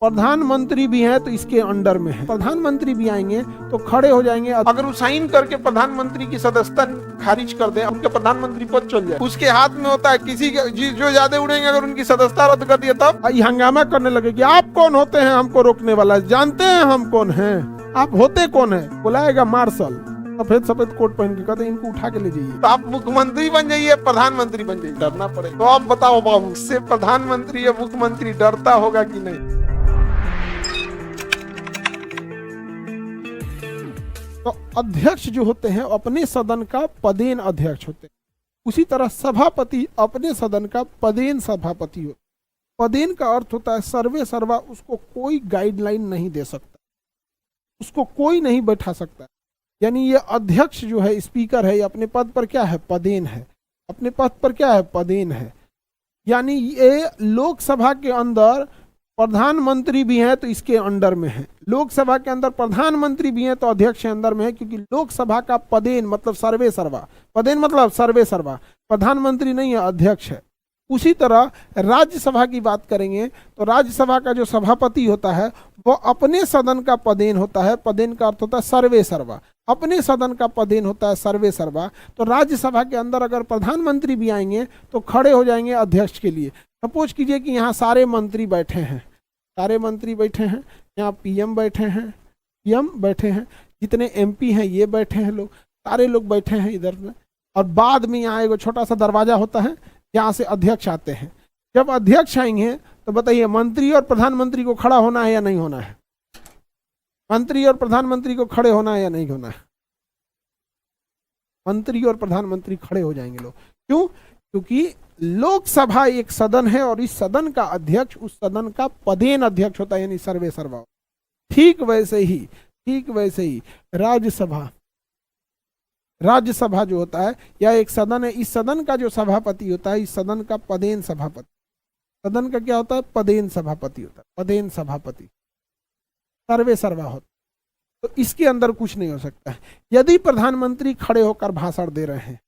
प्रधानमंत्री भी हैं तो इसके अंडर में है। प्रधानमंत्री भी आएंगे तो खड़े हो जाएंगे। अगर वो साइन करके प्रधानमंत्री की सदस्यता खारिज कर दे, उनके प्रधानमंत्री पद चल जाए, उसके हाथ में होता है। किसी के जो ज्यादा उड़ेंगे, अगर उनकी सदस्यता रद्द कर दिया तब ये हंगामा करने लगे कि आप कौन होते हैं हमको रोकने वाला, जानते हैं हम कौन हैं, आप होते कौन है। बुलाएगा मार्शल, सफेद सफेद कोट पहन के, कहते इनको उठा के ले जाइए। तो आप मुख्यमंत्री बन जाइए, प्रधानमंत्री बन जाइए, डरना पड़ेगा। तो आप बताओ बाबू, इससे प्रधानमंत्री या मुख्यमंत्री डरता होगा कि नहीं? तो अध्यक्ष जो होते हैं अपने सदन का पदेन अध्यक्ष होते हैं। उसी तरह सभापति अपने सदन का पदेन सभापति होता है। पदेन का अर्थ होता है सर्वे सर्वा, उसको कोई गाइडलाइन नहीं दे सकता, उसको कोई नहीं बैठा सकता। यानी ये अध्यक्ष जो है, स्पीकर है, ये अपने पद पर क्या है, पदेन है। अपने पद पर क्या है, पदेन है। यानी ये लोकसभा के अंदर प्रधानमंत्री भी हैं तो इसके अंडर में है। लोकसभा के अंदर प्रधानमंत्री भी हैं तो अध्यक्ष के अंदर में है, क्योंकि लोकसभा का पदेन मतलब सर्वे सर्वा, पदेन मतलब सर्वे सर्वा, प्रधानमंत्री नहीं है, अध्यक्ष है। उसी तरह राज्यसभा की बात करेंगे तो राज्यसभा का जो सभापति होता है वो अपने सदन का पदेन होता है। पदेन का अर्थ होता है सर्वे सर्वा, अपने सदन का पदेन होता है सर्वे सर्वा। तो राज्यसभा के अंदर अगर प्रधानमंत्री भी आएंगे तो खड़े हो जाएंगे अध्यक्ष के लिए। सपोज कीजिए कि यहाँ सारे मंत्री बैठे हैं, सारे मंत्री बैठे हैं, यहाँ पीएम बैठे हैं, पीएम बैठे हैं, जितने एमपी हैं ये बैठे हैं, लोग सारे लोग बैठे हैं इधर में। और बाद में यहाँ एक छोटा सा दरवाजा होता है, यहाँ से अध्यक्ष आते हैं। जब अध्यक्ष आएंगे तो बताइए मंत्री और प्रधानमंत्री को खड़ा होना है या नहीं होना है? मंत्री और प्रधानमंत्री को खड़े होना है या नहीं होना है? मंत्री और प्रधानमंत्री खड़े हो जाएंगे लोग। क्यों? क्योंकि लोकसभा एक सदन है और इस सदन का अध्यक्ष उस सदन का पदेन अध्यक्ष होता है, यानी सर्वे सर्वा। ठीक वैसे ही राज्यसभा, राज्यसभा जो होता है या एक सदन है, इस सदन का जो सभापति होता है, इस सदन का पदेन सभापति, सदन का क्या होता है, पदेन सभापति होता है, पदेन सभापति सर्वे सर्वा होता है। तो इसके अंदर कुछ नहीं हो सकता है। यदि प्रधानमंत्री खड़े होकर भाषण दे रहे हैं,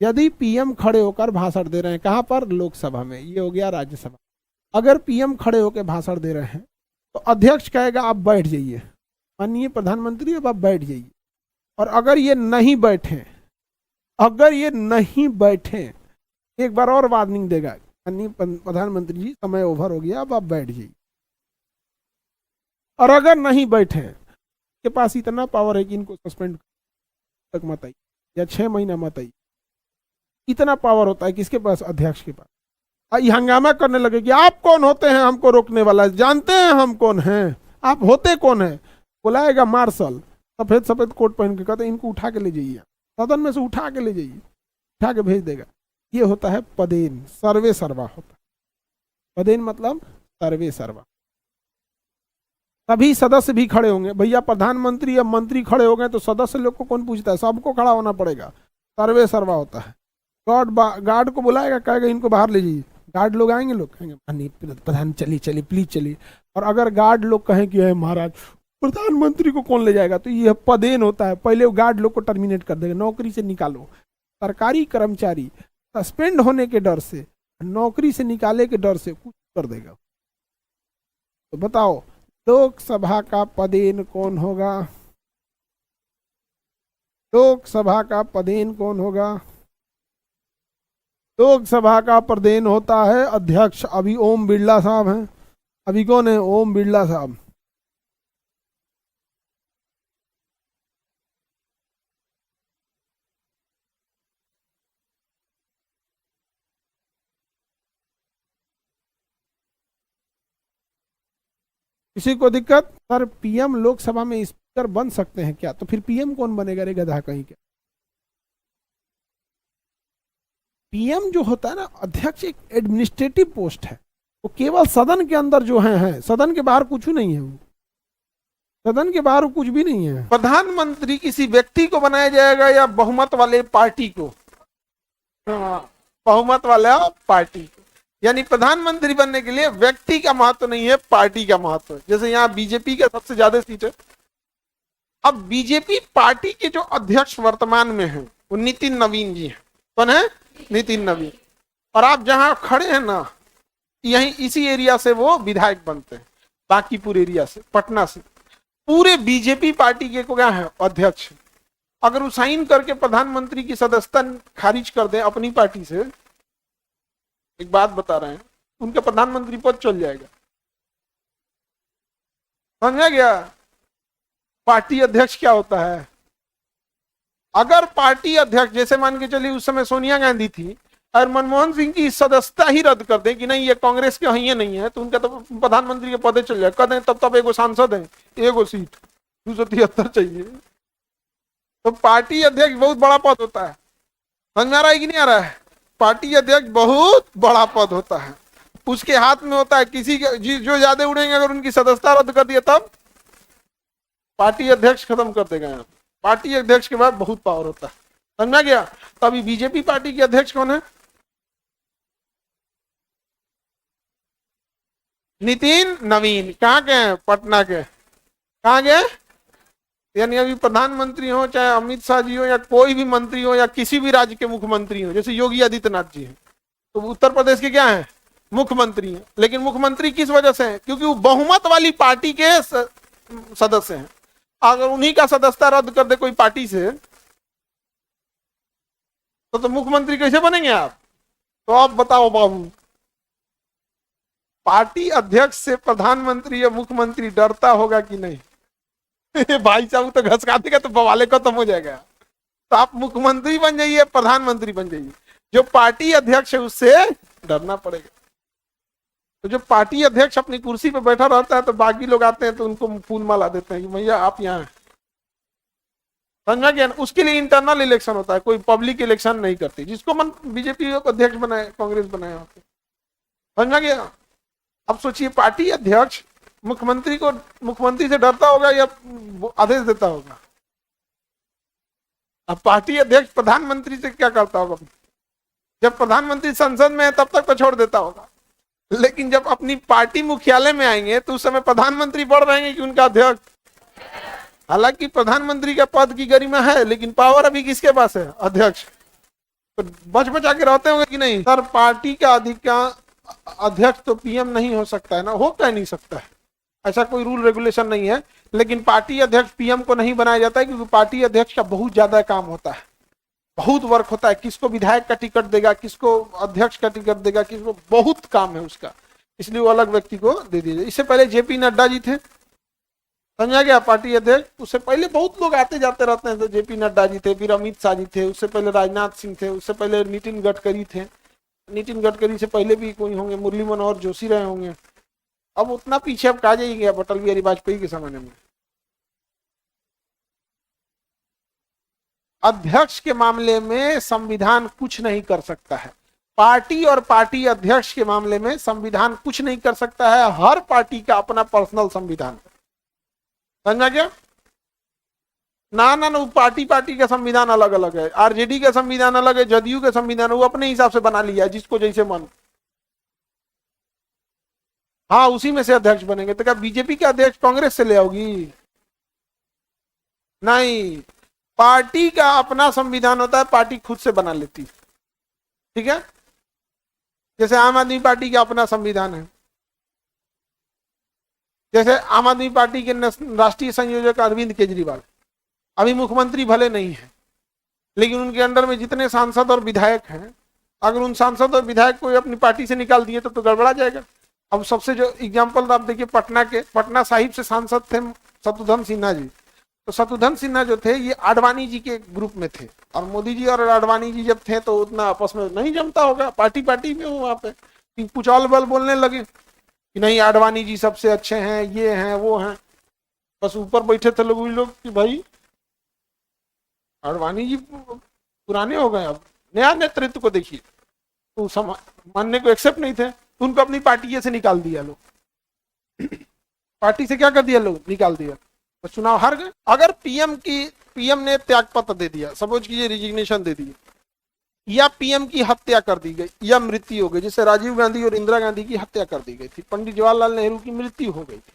यदि पीएम खड़े होकर भाषण दे रहे हैं, कहां पर, लोकसभा में, ये हो गया राज्यसभा। अगर पीएम खड़े होकर भाषण दे रहे हैं तो अध्यक्ष कहेगा आप बैठ जाइए, माननीय प्रधानमंत्री अब आप बैठ जाइए। और अगर ये नहीं बैठे, अगर ये नहीं बैठे, एक बार और वार्निंग देगा, माननीय प्रधानमंत्री जी समय ओवर हो गया, अब आप बैठ जाइए। और अगर नहीं बैठे, के पास इतना पावर है कि इनको सस्पेंड तक मत आइए या 6 महीना मत आइए, इतना पावर होता है किसके पास, अध्यक्ष के पास। ये हंगामा करने लगे कि आप कौन होते हैं हमको रोकने वाला, जानते हैं हम कौन हैं, आप होते कौन है। बुलाएगा मार्शल, सफेद सफेद कोट पहन के, कहते इनको उठा के ले जाइए, सदन में से उठा के ले जाइए, उठा के भेज देगा। ये होता है पदेन, सर्वे सर्वा होता है। पदेन मतलब सर्वे सर्वा। तभी सदस्य भी खड़े होंगे। भैया प्रधानमंत्री या मंत्री खड़े हो गए तो सदस्य लोग को कौन पूछता है, सबको खड़ा होना पड़ेगा। सर्वे सर्वा होता है। गार्ड को बुलाएगा, कहेगा इनको बाहर ले जाइए। गार्ड लोग आएंगे, लोग कहेंगे प्रधान चलिए चलिए प्लीज चलिए। और अगर गार्ड लोग कहें कि महाराज प्रधानमंत्री को कौन ले जाएगा, तो यह पदेन होता है। पहले वो गार्ड लोग को टर्मिनेट कर देगा, नौकरी से निकालो। सरकारी कर्मचारी सस्पेंड होने के डर से, नौकरी से निकाले के डर से कुछ कर देगा। तो बताओ लोकसभा का पदेन कौन होगा? लोकसभा का पदेन कौन होगा? लोकसभा का पदेन होता है अध्यक्ष। अभी ओम बिरला साहब हैं, अभी कौन है, ओम बिरला साहब। किसी को दिक्कत? सर पीएम लोकसभा में स्पीकर बन सकते हैं क्या? तो फिर पीएम कौन बनेगा रे गधा कहीं के? पीएम जो होता है ना, अध्यक्ष एक एडमिनिस्ट्रेटिव पोस्ट है। वो केवल सदन के अंदर जो है, सदन के बाहर कुछ नहीं है। वो सदन के बाहर कुछ भी नहीं है। प्रधानमंत्री किसी व्यक्ति को बनाया जाएगा या बहुमत वाले पार्टी को? बहुमत वाला पार्टी को। यानी प्रधानमंत्री बनने के लिए व्यक्ति का महत्व नहीं है, पार्टी का महत्व है। जैसे यहाँ बीजेपी का सबसे ज्यादा सीट है। अब बीजेपी पार्टी के जो अध्यक्ष वर्तमान में हैं वो नितिन नवीन जी हैं। कौन है? नितिन नवीन। और आप जहां खड़े हैं ना, यहीं इसी एरिया से वो विधायक बनते हैं। बांकीपुर एरिया से, पटना से, पूरे बीजेपी पार्टी के क्या है अध्यक्ष। अगर वो साइन करके प्रधानमंत्री की सदस्यता खारिज कर दे अपनी पार्टी से, एक बात बता रहे हैं, उनका प्रधानमंत्री पद चल जाएगा। समझा गया? पार्टी अध्यक्ष क्या होता है? अगर पार्टी अध्यक्ष, जैसे मान के चलिए उस समय सोनिया गांधी थी और मनमोहन सिंह की सदस्यता ही रद्द कर दे कि नहीं ये कांग्रेस के ही नहीं है, तो उनका तो प्रधानमंत्री के पदे चल जाए, कर दें तब एगो सांसद है, एगो सीट 273 चाहिए। तो पार्टी अध्यक्ष बहुत बड़ा पद होता है। समझ में आ रहा है कि नहीं आ रहा है? पार्टी अध्यक्ष बहुत बड़ा पद होता है, उसके हाथ में होता है। किसी के जो ज्यादा उड़ेंगे, अगर उनकी सदस्यता रद्द कर दिया तब पार्टी अध्यक्ष खत्म कर देगा। यहाँ पार्टी अध्यक्ष के बाद बहुत पावर होता है। समझा गया? तो अभी बीजेपी पार्टी के अध्यक्ष कौन है? नितिन नवीन। कहाँ के हैं? पटना के। कहाँ गए? यानी अभी प्रधानमंत्री हो, चाहे अमित शाह जी हो, या कोई भी मंत्री हो, या किसी भी राज्य के मुख्यमंत्री हो, जैसे योगी आदित्यनाथ जी हैं, तो उत्तर प्रदेश के क्या हैं? मुख्यमंत्री हैं। लेकिन मुख्यमंत्री किस वजह से हैं? क्योंकि वो बहुमत वाली पार्टी के सदस्य हैं। अगर उन्हीं का सदस्यता रद्द कर दे कोई पार्टी से, तो मुख्यमंत्री कैसे बनेंगे आप? तो आप बताओ बाबू, पार्टी अध्यक्ष से प्रधानमंत्री या मुख्यमंत्री डरता होगा कि नहीं? भाई साहब तो घसका देगा तो बवाले खत्म हो जाएगा। तो आप मुख्यमंत्री बन जाइए, प्रधानमंत्री बन जाइए, जो पार्टी अध्यक्ष है उससे डरना पड़ेगा। तो जो पार्टी अध्यक्ष अपनी कुर्सी पे बैठा रहता है, तो बाकी लोग आते हैं तो उनको फूल माला देते हैं कि भैया आप यहाँ हैं। समझा गया? उसके लिए इंटरनल इलेक्शन होता है, कोई पब्लिक इलेक्शन नहीं करती। जिसको मन बीजेपी को अध्यक्ष बनाए, कांग्रेस बनाया। समझा गया? अब सोचिए, पार्टी अध्यक्ष मुख्यमंत्री से डरता होगा या आदेश देता होगा? अब पार्टी अध्यक्ष प्रधानमंत्री से क्या करता होगा? जब प्रधानमंत्री संसद में है तब तक तो छोड़ देता होगा, लेकिन जब अपनी पार्टी मुख्यालय में आएंगे तो उस समय प्रधानमंत्री बढ़ रहेंगे कि उनका अध्यक्ष। हालांकि प्रधानमंत्री का पद की गरिमा है, लेकिन पावर अभी किसके पास है? अध्यक्ष। तो बच बचा के रहते होंगे कि नहीं? सर पार्टी का अध्यक्ष तो पीएम नहीं हो सकता है ना, हो क्या नहीं सकता है, ऐसा कोई रूल रेगुलेशन नहीं है। लेकिन पार्टी अध्यक्ष पीएम को नहीं बनाया जाता है, क्योंकि पार्टी अध्यक्ष का बहुत ज्यादा काम होता है, बहुत वर्क होता है। किसको विधायक का टिकट देगा, किसको अध्यक्ष का टिकट देगा, किसको, बहुत काम है उसका, इसलिए वो अलग व्यक्ति को दे दीजिए। इससे पहले जेपी नड्डा जी थे, समझा गया, पार्टी अध्यक्ष। उससे पहले बहुत लोग आते जाते रहते हैं, तो जेपी नड्डा जी थे, फिर अमित शाह जी थे, उससे पहले राजनाथ सिंह थे, उससे पहले नितिन गडकरी थे। नितिन गडकरी से पहले भी कोई होंगे, मुरली मनोहर जोशी रहे होंगे। अब उतना पीछे अब कहा जाइए अटल बिहारी वाजपेयी के समय में। अध्यक्ष के मामले में संविधान कुछ नहीं कर सकता है। पार्टी और पार्टी अध्यक्ष के मामले में संविधान कुछ नहीं कर सकता है। हर पार्टी का अपना पर्सनल संविधान है। समझा क्या? ना पार्टी का संविधान अलग अलग है। आरजेडी का संविधान अलग है, जदयू का संविधान वो अपने हिसाब से बना लिया है, जिसको जैसे मन। हाँ, उसी में से अध्यक्ष बनेंगे। तो क्या बीजेपी के अध्यक्ष कांग्रेस से ले आओगी? नहीं, पार्टी का अपना संविधान होता है, पार्टी खुद से बना लेती है। ठीक है? जैसे आम आदमी पार्टी का अपना संविधान है। जैसे आम आदमी पार्टी के राष्ट्रीय संयोजक अरविंद केजरीवाल अभी मुख्यमंत्री भले नहीं है, लेकिन उनके अंडर में जितने सांसद और विधायक हैं, अगर उन सांसद और विधायक को अपनी पार्टी से निकाल दिए तो गड़बड़ा जाएगा। अब सबसे जो एग्जाम्पल आप देखिए, पटना साहिब से सांसद थे शत्रुघ्न सिन्हा जी। तो शत्रुघ्न सिन्हा जो थे ये आडवाणी जी के ग्रुप में थे, और मोदी जी और आडवाणी जी जब थे तो उतना आपस में नहीं जमता होगा, पार्टी में हो। वहां पे कुछ ऑल बल बोलने लगे कि नहीं आडवाणी जी सबसे अच्छे हैं, ये हैं वो हैं। बस ऊपर बैठे थे लोग कि भाई आडवाणी जी पुराने हो गए, अब नया नेतृत्व को देखिए। तो मानने को एक्सेप्ट नहीं थे, तो उनको अपनी पार्टी से निकाल दिया लोग। पार्टी से क्या कर दिया लोग? निकाल दिया। तो चुनाव हार गए। अगर पीएम ने त्यागपत्र दे दिया, सपोज कीजिए रिजिग्नेशन दे दी, या पीएम की हत्या कर दी गई या मृत्यु हो गई, जैसे राजीव गांधी और इंदिरा गांधी की हत्या कर दी गई थी, पंडित जवाहरलाल नेहरू की मृत्यु हो गई थी,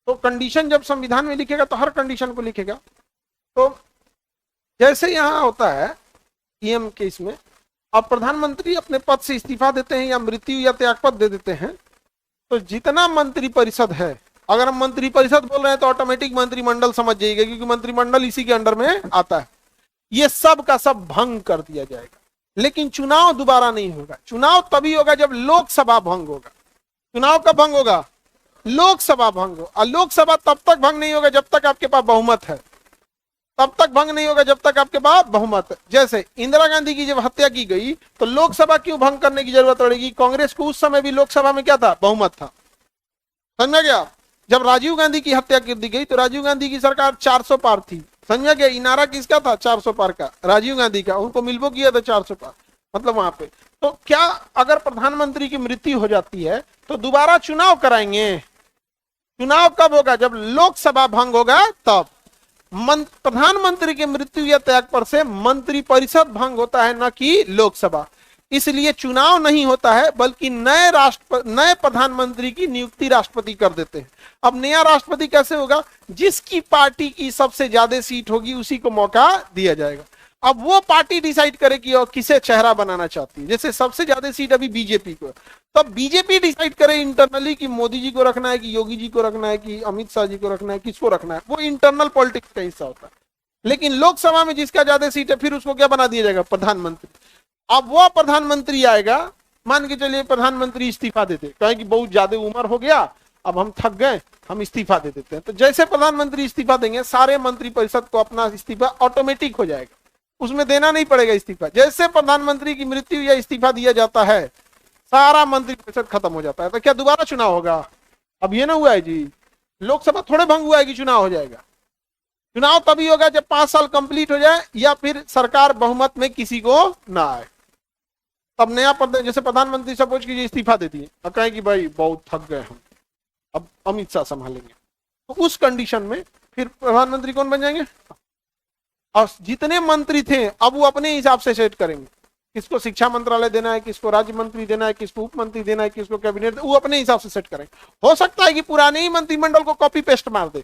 तो कंडीशन जब संविधान में लिखेगा तो हर कंडीशन को लिखेगा। तो जैसे यहाँ होता है पीएम के इसमें, अब प्रधानमंत्री अपने पद से इस्तीफा देते हैं या मृत्यु या त्यागपत्र दे देते हैं, तो जितना मंत्री परिषद है अगर हम मंत्री परिषद बोल रहे हैं तो ऑटोमेटिक मंत्रिमंडल समझ जाइएगा, क्योंकि मंत्रिमंडल इसी के अंडर में आता है। ये सब का सब भंग कर दिया जाएगा। लेकिन चुनाव दोबारा नहीं होगा। चुनाव तभी होगा जब लोकसभा भंग होगा। चुनाव कब भंग होगा? लोकसभा भंग हो। और लोकसभा तब तक भंग नहीं होगा जब तक आपके पास बहुमत है। तब तक भंग नहीं होगा जब तक आपके पास बहुमत है। जैसे इंदिरा गांधी की जब हत्या की गई तो लोकसभा क्यों भंग करने की जरूरत पड़ेगी? कांग्रेस को उस समय भी लोकसभा में क्या था? बहुमत था। समझा गया? जब राजीव गांधी की हत्या कर दी गई तो राजीव गांधी की सरकार 400 पार थी। समझा गया? इनारा किसका था? 400 पार का, राजीव गांधी का। उनको मिलबो किया था 400 पार, मतलब वहां पे। तो क्या अगर प्रधानमंत्री की मृत्यु हो जाती है तो दोबारा चुनाव कराएंगे? चुनाव कब होगा? जब लोकसभा भंग होगा तब। प्रधानमंत्री की मृत्यु या त्याग पर से मंत्री परिषद भंग होता है, न कि लोकसभा। इसलिए चुनाव नहीं होता है, बल्कि नए प्रधानमंत्री की नियुक्ति राष्ट्रपति कर देते हैं। अब नया राष्ट्रपति कैसे होगा? जिसकी पार्टी की सबसे ज्यादा सीट होगी उसी को मौका दिया जाएगा। अब वो पार्टी डिसाइड करेगी और किसे चेहरा बनाना चाहती है। जैसे सबसे ज्यादा सीट अभी बीजेपी को, तो बीजेपी डिसाइड करे इंटरनली कि मोदी जी को रखना है, कि योगी जी को रखना है, कि अमित शाह जी को रखना है, किसको रखना है। वो इंटरनल पॉलिटिक्स का हिस्सा होता है। लेकिन लोकसभा में जिसका ज्यादा सीट है फिर उसको क्या बना दिया जाएगा? प्रधानमंत्री। अब वो प्रधानमंत्री आएगा, मान के चलिए प्रधानमंत्री इस्तीफा देते, कहे कि बहुत ज्यादा उम्र हो गया, अब हम थक गए, हम इस्तीफा दे देते हैं। तो जैसे प्रधानमंत्री इस्तीफा देंगे, सारे मंत्रिपरिषद को अपना इस्तीफा ऑटोमेटिक हो जाएगा, उसमें देना नहीं पड़ेगा इस्तीफा। जैसे प्रधानमंत्री की मृत्यु या इस्तीफा दिया जाता है, सारा मंत्रिपरिषद खत्म हो जाता है। तो क्या दोबारा चुनाव होगा? अब ये ना हुआ है जी, लोकसभा थोड़े भंग हुआ है कि चुनाव हो जाएगा। चुनाव तभी होगा जब 5 साल कंप्लीट हो जाए या फिर सरकार बहुमत में किसी को ना आए, तब नया जैसे प्रधानमंत्री सपोज कीजिए इस्तीफा दे दिए और कहें कि भाई बहुत थक गए हम, अब अमित शाह संभालेंगे, तो उस कंडीशन में फिर प्रधानमंत्री कौन बन जाएंगे? और जितने मंत्री थे अब वो अपने हिसाब से सेट करेंगे, किसको शिक्षा मंत्रालय देना है, किसको राज्य मंत्री देना है, किसको उप मंत्री देना है, किसको कैबिनेट, वो अपने हिसाब से सेट करेंगे। हो सकता है कि पुराने ही मंत्रिमंडल को कॉपी पेस्ट मार दे,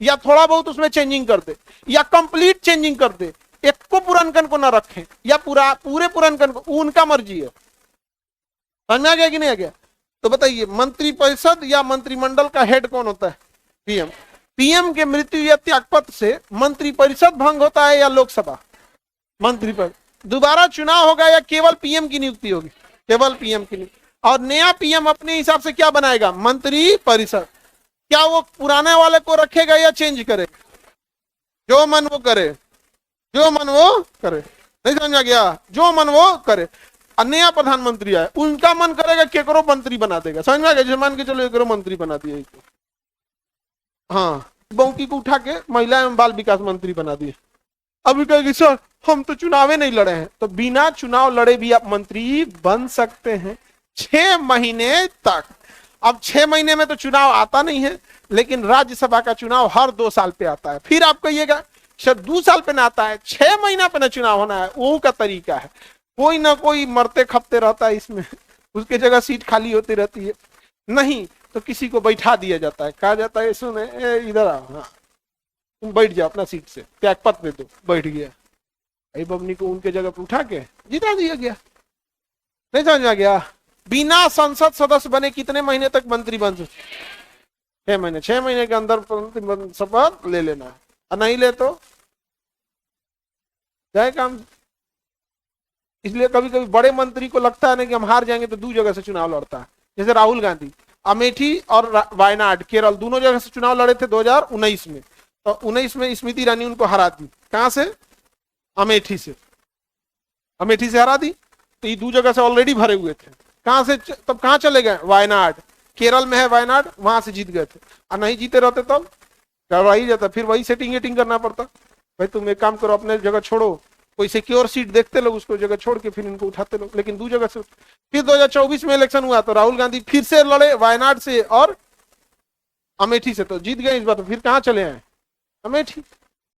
या थोड़ा बहुत उसमें चेंजिंग कर दे, या कंप्लीट चेंजिंग कर दे, एक को पुरानकन को ना रखें, या पूरे पुरानकन को, उनका मर्जी है। समझ में आ गया कि नहीं आ गया? तो बताइए, मंत्रिपरिषद या मंत्रिमंडल का हेड कौन होता है? पीएम। पीएम के मृत्यु या त्यागपत्र से मंत्रिपरिषद भंग होता है या लोकसभा? मंत्रिपरिषद। दोबारा चुनाव होगा या केवल पीएम की नियुक्ति होगी? केवल पीएम की नियुक्ति। और नया पीएम अपने हिसाब से क्या बनाएगा? मंत्रिपरिषद। क्या वो पुराने वाले को रखेगा या चेंज करेगा? जो मन वो करे, जो मन वो करे। नहीं समझा गया? जो मन वो करे। नया प्रधानमंत्री आए, उनका मन करेगा केकरो मंत्री बना देगा। समझ में आ गया? जैसे मान के चलो एकरो मंत्री बना दिया, हाँ, बौकी को उठा के महिला एवं बाल विकास मंत्री बना दिए। अभी कहेगी सर हम तो चुनाव नहीं लड़े हैं, तो बिना चुनाव लड़े भी आप मंत्री बन सकते हैं 6 महीने तक। अब 6 महीने में तो चुनाव आता नहीं है, लेकिन राज्यसभा का चुनाव हर 2 साल पे आता है। फिर आप कहिएगा सर 2 साल पे ना आता है, 6 महीना पे ना चुनाव होना है। वो का तरीका है, कोई ना कोई मरते खपते रहता है इसमें, उसके जगह सीट खाली होती रहती है। नहीं तो किसी को बैठा दिया जाता है, कहा जाता है सुने इधर आ, हाँ तुम बैठ जाओ अपना सीट से, त्यागपत्र दे दो, बैठ गया। आई बबनी को उनके जगह पर उठा के जिता दिया गया। नहीं समझ आ गया? बिना संसद सदस्य बने कितने महीने तक मंत्री बन सकते? 6 महीने। 6 महीने के अंदर शपथ ले लेना है, और नहीं ले तो जाए काम। इसलिए कभी कभी बड़े मंत्री को लगता है ना कि हम हार जाएंगे, तो 2 जगह से चुनाव लड़ता है। जैसे राहुल गांधी अमेठी और वायनाड केरल दोनों जगह से चुनाव लड़े थे 2019 में। तो 19 में स्मृति ईरानी उनको हरा दी। कहां से? अमेठी से। अमेठी से हरा दी, तो ये 2 जगह से ऑलरेडी भरे हुए थे। कहां से? तब कहां चले गए? वायनाड, केरल में है वायनाड, वहां से जीत गए थे। और नहीं जीते रहते तब करवाई जाता, फिर वही सेटिंग वेटिंग करना पड़ता। भाई तुम एक काम करो, अपने जगह छोड़ो, कोई सिक्योर सीट देखते लोग, उसको जगह छोड़ के फिर इनको उठाते लोग। लेकिन 2 जगह से। फिर 2024 में इलेक्शन हुआ तो राहुल गांधी फिर से लड़े वायनाड से और अमेठी से, तो जीत गए इस बार। तो फिर कहां चले आए? अमेठी।